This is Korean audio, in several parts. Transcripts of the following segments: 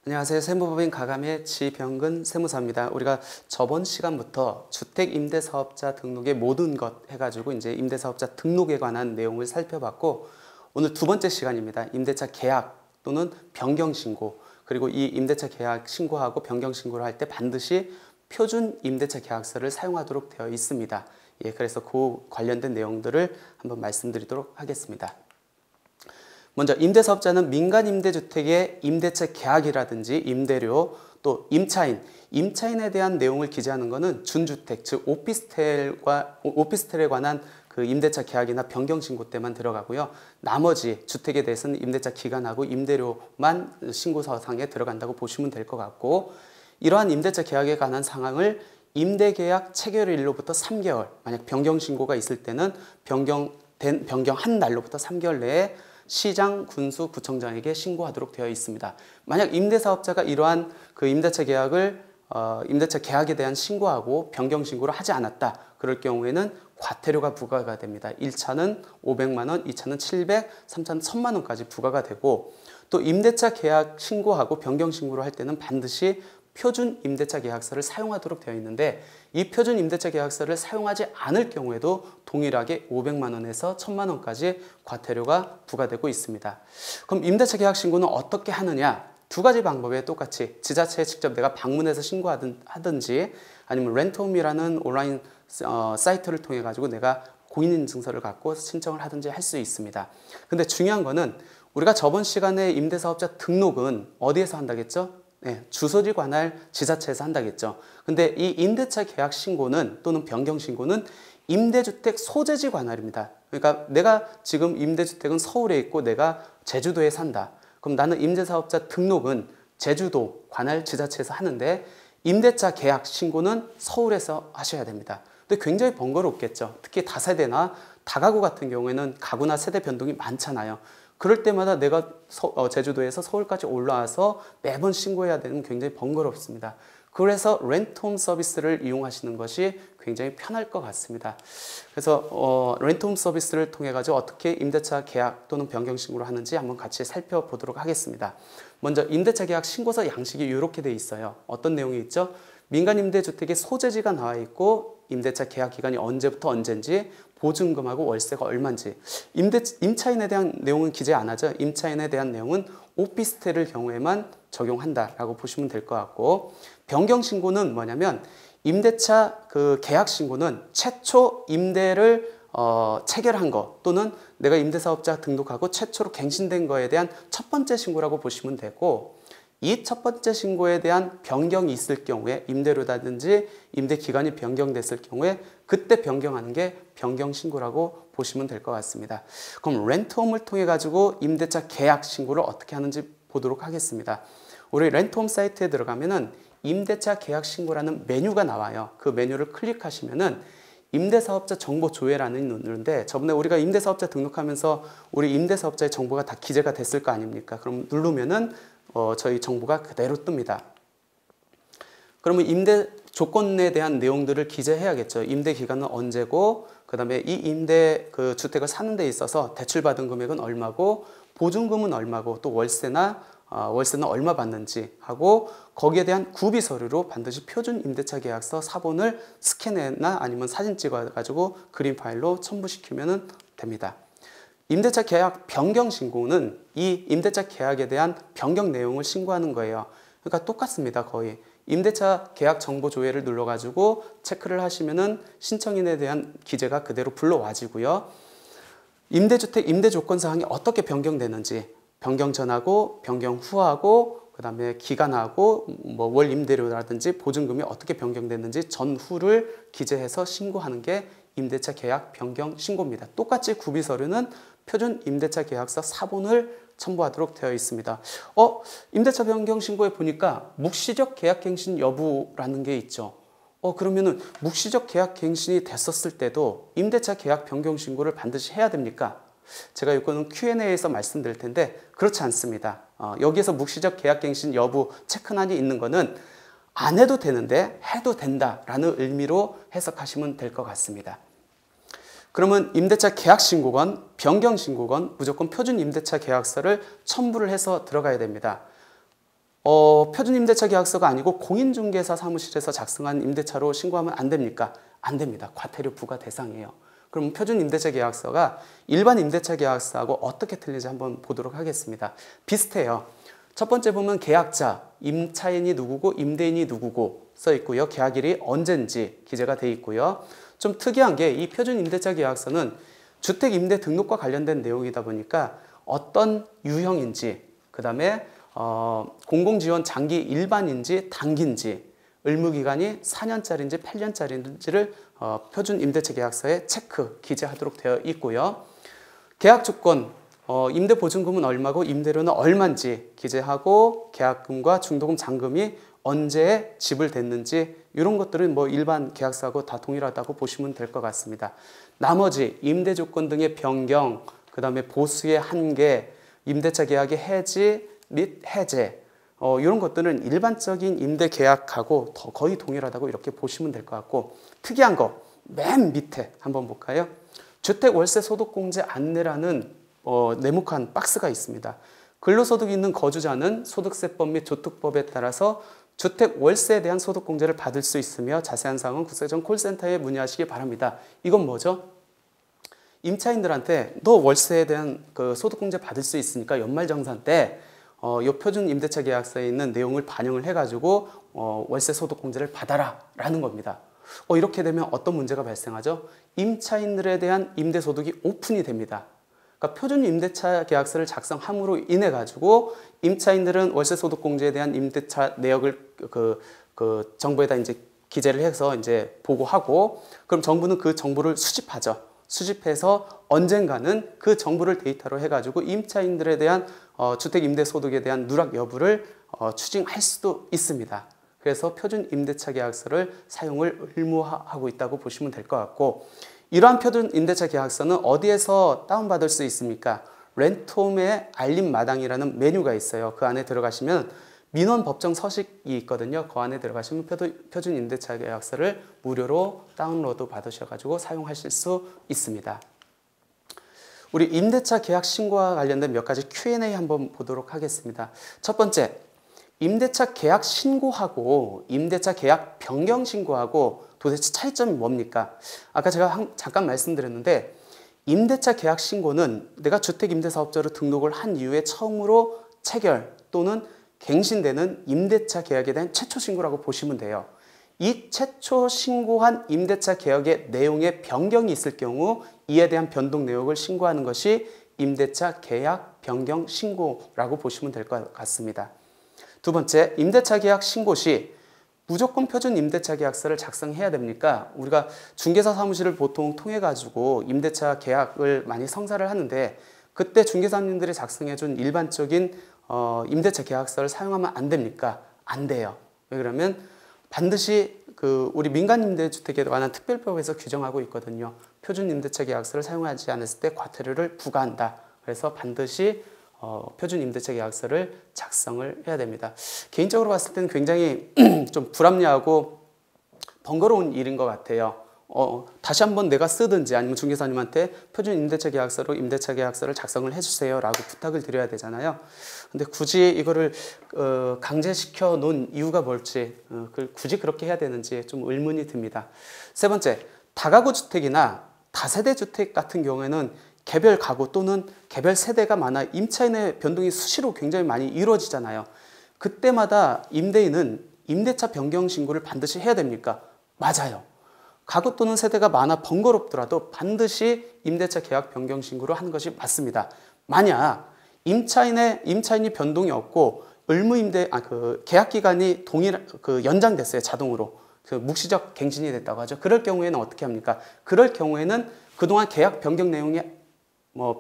안녕하세요. 세무법인 가감의 지병근 세무사입니다. 우리가 저번 시간부터 주택임대사업자 등록의 모든 것 해가지고 이제 임대사업자 등록에 관한 내용을 살펴봤고, 오늘 두 번째 시간입니다. 임대차 계약 또는 변경신고, 그리고 이 임대차 계약 신고하고 변경신고를 할 때 반드시 표준 임대차 계약서를 사용하도록 되어 있습니다. 그래서 그 관련된 내용들을 한번 말씀드리도록 하겠습니다. 먼저 임대사업자는 민간임대주택의 임대차 계약이라든지 임대료, 또 임차인에 대한 내용을 기재하는 것은 준주택, 즉 오피스텔에 관한 그 임대차 계약이나 변경신고 때만 들어가고요. 나머지 주택에 대해서는 임대차 기간하고 임대료만 신고서상에 들어간다고 보시면 될 것 같고, 이러한 임대차 계약에 관한 상황을 임대계약 체결일로부터 3개월, 만약 변경신고가 있을 때는 변경한 날로부터 3개월 내에 시장, 군수, 구청장에게 신고하도록 되어 있습니다. 만약 임대사업자가 이러한 그 임대차 계약에 대한 신고하고 변경 신고를 하지 않았다. 그럴 경우에는 과태료가 부과가 됩니다. 1차는 500만 원, 2차는 700, 3차는 1000만 원까지 부과가 되고, 또 임대차 계약 신고하고 변경 신고를 할 때는 반드시 표준 임대차 계약서를 사용하도록 되어 있는데, 이 표준 임대차 계약서를 사용하지 않을 경우에도 동일하게 500만 원에서 1000만 원까지 과태료가 부과되고 있습니다. 그럼 임대차 계약 신고는 어떻게 하느냐? 두 가지 방법에 똑같이 지자체에 직접 내가 방문해서 신고하든지, 아니면 렌트홈이라는 온라인 사이트를 통해 가지고 내가 공인인증서를 갖고 신청을 하든지 할 수 있습니다. 근데 중요한 거는 우리가 저번 시간에 임대사업자 등록은 어디에서 한다겠죠? 주소지 관할 지자체에서 한다겠죠. 근데 이 임대차 계약 신고는 또는 변경 신고는 임대주택 소재지 관할입니다. 그러니까 내가 지금 임대주택은 서울에 있고 내가 제주도에 산다. 그럼 나는 임대사업자 등록은 제주도 관할 지자체에서 하는데, 임대차 계약 신고는 서울에서 하셔야 됩니다. 근데 굉장히 번거롭겠죠. 특히 다세대나 다가구 같은 경우에는 가구나 세대 변동이 많잖아요. 그럴 때마다 내가 제주도에서 서울까지 올라와서 매번 신고해야 되는 굉장히 번거롭습니다. 그래서 렌트홈 서비스를 이용하시는 것이 굉장히 편할 것 같습니다. 그래서 렌트홈 서비스를 통해 가지고 어떻게 임대차 계약 또는 변경 신고를 하는지 한번 같이 살펴보도록 하겠습니다. 먼저 임대차 계약 신고서 양식이 이렇게 돼 있어요. 어떤 내용이 있죠? 민간임대주택의 소재지가 나와 있고, 임대차 계약 기간이 언제부터 언제인지, 보증금하고 월세가 얼마인지. 임차인에 대한 내용은 기재 안 하죠. 임차인에 대한 내용은 오피스텔의 경우에만 적용한다라고 보시면 될 것 같고, 변경 신고는 뭐냐면 임대차 그 계약 신고는 최초 임대를 체결한 거, 또는 내가 임대사업자 등록하고 최초로 갱신된 거에 대한 첫 번째 신고라고 보시면 되고, 이 첫 번째 신고에 대한 변경이 있을 경우에, 임대료라든지 임대 기간이 변경됐을 경우에 그때 변경하는 게 변경 신고라고 보시면 될 것 같습니다. 그럼 렌트홈을 통해 가지고 임대차 계약 신고를 어떻게 하는지 보도록 하겠습니다. 우리 렌트홈 사이트에 들어가면은 임대차 계약 신고라는 메뉴가 나와요. 그 메뉴를 클릭하시면은 임대사업자 정보 조회란이 있는데, 저번에 우리가 임대사업자 등록하면서 우리 임대사업자의 정보가 다 기재가 됐을 거 아닙니까? 그럼 누르면은 저희 정보가 그대로 뜹니다. 그러면 임대 조건에 대한 내용들을 기재해야겠죠. 임대 기간은 언제고, 그 다음에 이 임대 그 주택을 사는 데 있어서 대출받은 금액은 얼마고, 보증금은 얼마고, 또 월세는 얼마 받는지 하고, 거기에 대한 구비 서류로 반드시 표준 임대차 계약서 사본을 스캔해나 아니면 사진 찍어 가지고 그림 파일로 첨부시키면 됩니다. 임대차 계약 변경 신고는 이 임대차 계약에 대한 변경 내용을 신고하는 거예요. 그러니까 똑같습니다. 거의 임대차 계약 정보 조회를 눌러 가지고 체크를 하시면은 신청인에 대한 기재가 그대로 불러와지고요. 임대주택 임대 조건 사항이 어떻게 변경되는지, 변경 전하고 변경 후하고, 그 다음에 기간하고 뭐 월 임대료라든지 보증금이 어떻게 변경됐는지 전후를 기재해서 신고하는 게 임대차 계약 변경 신고입니다. 똑같이 구비 서류는 표준 임대차 계약서 사본을 첨부하도록 되어 있습니다. 임대차 변경 신고에 보니까 묵시적 계약 갱신 여부라는 게 있죠. 그러면은 묵시적 계약 갱신이 됐었을 때도 임대차 계약 변경 신고를 반드시 해야 됩니까? 제가 이거는 Q&A에서 말씀드릴 텐데 그렇지 않습니다. 여기에서 묵시적 계약 갱신 여부 체크란이 있는 거는 안 해도 되는데 해도 된다라는 의미로 해석하시면 될 것 같습니다. 그러면 임대차 계약 신고건 변경 신고건 무조건 표준 임대차 계약서를 첨부를 해서 들어가야 됩니다. 표준임대차 계약서가 아니고 공인중개사 사무실에서 작성한 임대차로 신고하면 안 됩니까? 안 됩니다. 과태료 부과 대상이에요. 그럼 표준임대차 계약서가 일반 임대차 계약서하고 어떻게 틀리지 한번 보도록 하겠습니다. 비슷해요. 첫 번째 보면 계약자, 임차인이 누구고 임대인이 누구고 써 있고요. 계약일이 언젠지 기재가 돼 있고요. 좀 특이한 게 이 표준임대차 계약서는 주택임대 등록과 관련된 내용이다 보니까 어떤 유형인지, 그 다음에 공공지원 장기 일반인지 단기인지, 의무기간이 4년짜리인지 8년짜리인지를 표준임대차 계약서에 체크, 기재하도록 되어 있고요. 계약조건, 임대보증금은 얼마고 임대료는 얼마인지 기재하고, 계약금과 중도금, 잔금이 언제 지불됐는지 이런 것들은 뭐 일반 계약서하고 다 동일하다고 보시면 될 것 같습니다. 나머지 임대조건 등의 변경, 그 다음에 보수의 한계, 임대차 계약의 해지 및 해제, 이런 것들은 일반적인 임대 계약하고 거의 동일하다고 이렇게 보시면 될 것 같고, 특이한 거 맨 밑에 한번 볼까요? 주택 월세 소득 공제 안내라는 네모칸 박스가 있습니다. 근로소득이 있는 거주자는 소득세법 및 조특법에 따라서 주택 월세에 대한 소득 공제를 받을 수 있으며 자세한 사항은 국세청 콜센터에 문의하시기 바랍니다. 이건 뭐죠? 임차인들한테 너 월세에 대한 그 소득 공제 받을 수 있으니까 연말정산 때 이 표준 임대차 계약서에 있는 내용을 반영을 해가지고 월세 소득 공제를 받아라 라는 겁니다. 이렇게 되면 어떤 문제가 발생하죠? 임차인들에 대한 임대소득이 오픈이 됩니다. 그러니까 표준 임대차 계약서를 작성함으로 인해 가지고 임차인들은 월세 소득 공제에 대한 임대차 내역을 그 정부에다 이제 기재를 해서 이제 보고하고, 그럼 정부는 그 정보를 수집하죠. 수집해서 언젠가는 그 정보를 데이터로 해가지고 임차인들에 대한 주택 임대 소득에 대한 누락 여부를 추징할 수도 있습니다. 그래서 표준 임대차 계약서를 사용을 의무화하고 있다고 보시면 될 것 같고, 이러한 표준 임대차 계약서는 어디에서 다운받을 수 있습니까? 렌트홈의 알림마당이라는 메뉴가 있어요. 그 안에 들어가시면 민원 법정 서식이 있거든요. 그 안에 들어가시면 표준 임대차 계약서를 무료로 다운로드 받으셔가지고 사용하실 수 있습니다. 우리 임대차 계약 신고와 관련된 몇 가지 Q&A 한번 보도록 하겠습니다. 첫 번째, 임대차 계약 신고하고 임대차 계약 변경 신고하고 도대체 차이점이 뭡니까? 아까 제가 잠깐 말씀드렸는데, 임대차 계약 신고는 내가 주택임대사업자로 등록을 한 이후에 처음으로 체결 또는 갱신되는 임대차 계약에 대한 최초 신고라고 보시면 돼요. 이 최초 신고한 임대차 계약의 내용에 변경이 있을 경우 이에 대한 변동 내역을 신고하는 것이 임대차 계약 변경 신고라고 보시면 될 것 같습니다. 두 번째, 임대차 계약 신고 시 무조건 표준 임대차 계약서를 작성해야 됩니까? 우리가 중개사 사무실을 보통 통해 가지고 임대차 계약을 많이 성사를 하는데, 그때 중개사님들이 작성해준 일반적인 임대차 계약서를 사용하면 안 됩니까? 안 돼요. 왜 그러면 반드시 우리 민간임대주택에 관한 특별법에서 규정하고 있거든요. 표준 임대차 계약서를 사용하지 않았을 때 과태료를 부과한다. 그래서 반드시 표준 임대차 계약서를 작성을 해야 됩니다. 개인적으로 봤을 때는 굉장히 좀 불합리하고 번거로운 일인 것 같아요. 다시 한번 내가 쓰든지 아니면 중개사님한테 표준 임대차 계약서로 임대차 계약서를 작성을 해주세요 라고 부탁을 드려야 되잖아요. 근데 굳이 이거를 강제시켜 놓은 이유가 뭘지, 굳이 그렇게 해야 되는지 좀 의문이 듭니다. 세 번째, 다가구 주택이나 다세대 주택 같은 경우에는 개별 가구 또는 개별 세대가 많아 임차인의 변동이 수시로 굉장히 많이 이루어지잖아요. 그때마다 임대인은 임대차 변경 신고를 반드시 해야 됩니까? 맞아요. 가구 또는 세대가 많아 번거롭더라도 반드시 임대차 계약 변경 신고를 하는 것이 맞습니다. 만약 임차인이 변동이 없고 계약 기간이 연장됐어요. 자동으로 묵시적 갱신이 됐다고 하죠. 그럴 경우에는 어떻게 합니까? 그럴 경우에는 그동안 계약 변경 내용이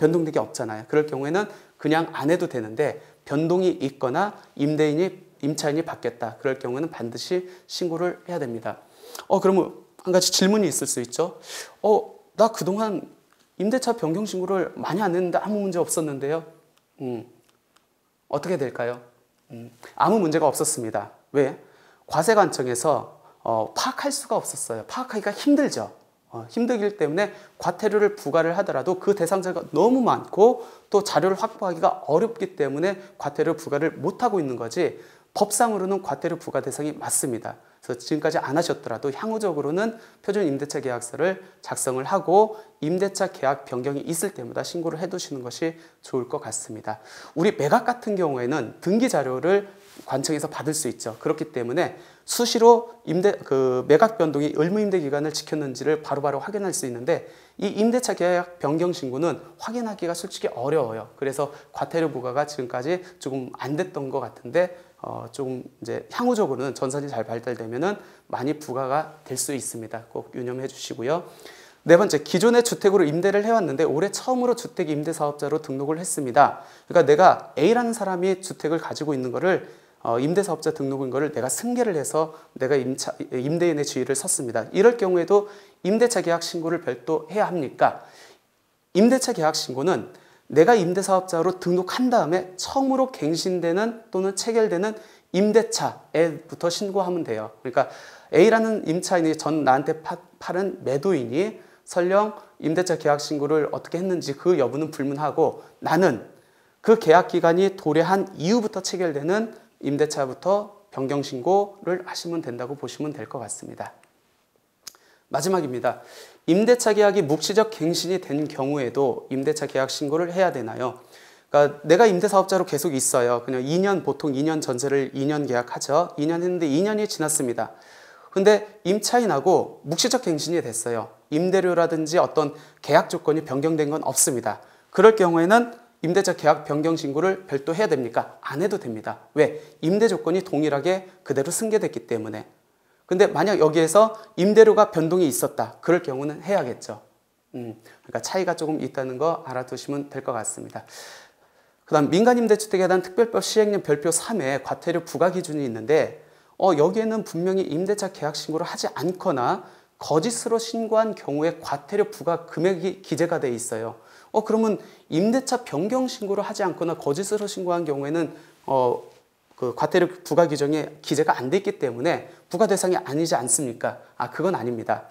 변동된 게 없잖아요. 그럴 경우에는 그냥 안 해도 되는데, 변동이 있거나 임차인이 바뀌었다. 그럴 경우에는 반드시 신고를 해야 됩니다. 그러면 한 가지 질문이 있을 수 있죠. 나 그동안 임대차 변경 신고를 많이 안 했는데 아무 문제 없었는데요. 어떻게 될까요? 아무 문제가 없었습니다. 왜? 과세관청에서 파악할 수가 없었어요. 파악하기가 힘들죠. 힘들기 때문에 과태료를 부과를 하더라도 그 대상자가 너무 많고 또 자료를 확보하기가 어렵기 때문에 과태료 부과를 못하고 있는 거지, 법상으로는 과태료 부과 대상이 맞습니다. 그래서 지금까지 안 하셨더라도 향후적으로는 표준 임대차 계약서를 작성을 하고 임대차 계약 변경이 있을 때마다 신고를 해두시는 것이 좋을 것 같습니다. 우리 매각 같은 경우에는 등기 자료를 관청에서 받을 수 있죠. 그렇기 때문에 수시로 매각 변동이 의무임대 기간을 지켰는지를 바로바로 확인할 수 있는데 이 임대차 계약 변경 신고는 확인하기가 솔직히 어려워요. 그래서 과태료 부과가 지금까지 조금 안 됐던 것 같은데 조금 이제 향후적으로는 전산이 잘 발달되면은 많이 부과가 될 수 있습니다. 꼭 유념해 주시고요. 네 번째, 기존의 주택으로 임대를 해왔는데 올해 처음으로 주택 임대 사업자로 등록을 했습니다. 그러니까 내가 A라는 사람이 주택을 가지고 있는 거를 임대사업자 등록인 거를 내가 승계를 해서 내가 임대인의 지위를 섰습니다. 이럴 경우에도 임대차 계약 신고를 별도 해야 합니까? 임대차 계약 신고는 내가 임대사업자로 등록한 다음에 처음으로 갱신되는 또는 체결되는 임대차에부터 신고하면 돼요. 그러니까 A라는 임차인이 전 나한테 팔은 매도인이 설령 임대차 계약 신고를 어떻게 했는지 그 여부는 불문하고 나는 그 계약 기간이 도래한 이후부터 체결되는 임대차부터 변경 신고를 하시면 된다고 보시면 될 것 같습니다. 마지막입니다. 임대차 계약이 묵시적 갱신이 된 경우에도 임대차 계약 신고를 해야 되나요? 그러니까 내가 임대사업자로 계속 있어요. 그냥 2년, 보통 2년 전세를 2년 계약하죠. 2년 했는데 2년이 지났습니다. 근데 임차인하고 묵시적 갱신이 됐어요. 임대료라든지 어떤 계약 조건이 변경된 건 없습니다. 그럴 경우에는 임대차 계약 변경 신고를 별도 해야 됩니까? 안 해도 됩니다. 왜? 임대 조건이 동일하게 그대로 승계됐기 때문에. 근데 만약 여기에서 임대료가 변동이 있었다. 그럴 경우는 해야겠죠. 그러니까 차이가 조금 있다는 거 알아두시면 될 것 같습니다. 그 다음 민간임대주택에 대한 특별법 시행령 별표 3에 과태료 부과 기준이 있는데 여기에는 분명히 임대차 계약 신고를 하지 않거나 거짓으로 신고한 경우에 과태료 부과 금액이 기재가 돼 있어요. 그러면 임대차 변경 신고를 하지 않거나 거짓으로 신고한 경우에는 그 과태료 부과 규정에 기재가 안 돼 있기 때문에 부과 대상이 아니지 않습니까? 그건 아닙니다.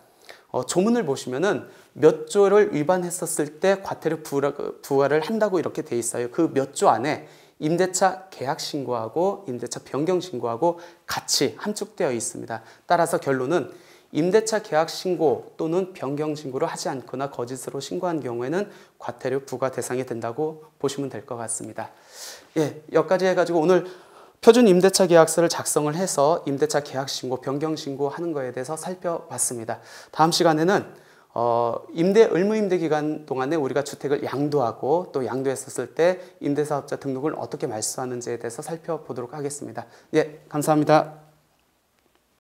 조문을 보시면은 몇 조를 위반했었을 때 과태료 부과를 한다고 이렇게 돼 있어요. 그 몇 조 안에 임대차 계약 신고하고 임대차 변경 신고하고 같이 함축되어 있습니다. 따라서 결론은 임대차 계약 신고 또는 변경 신고를 하지 않거나 거짓으로 신고한 경우에는 과태료 부과 대상이 된다고 보시면 될 것 같습니다. 예, 여기까지 해가지고 오늘 표준 임대차 계약서를 작성을 해서 임대차 계약 신고, 변경 신고하는 거에 대해서 살펴봤습니다. 다음 시간에는 의무임대 기간 동안에 우리가 주택을 양도하고 또 양도했었을 때 임대사업자 등록을 어떻게 말소하는지에 대해서 살펴보도록 하겠습니다. 예, 감사합니다.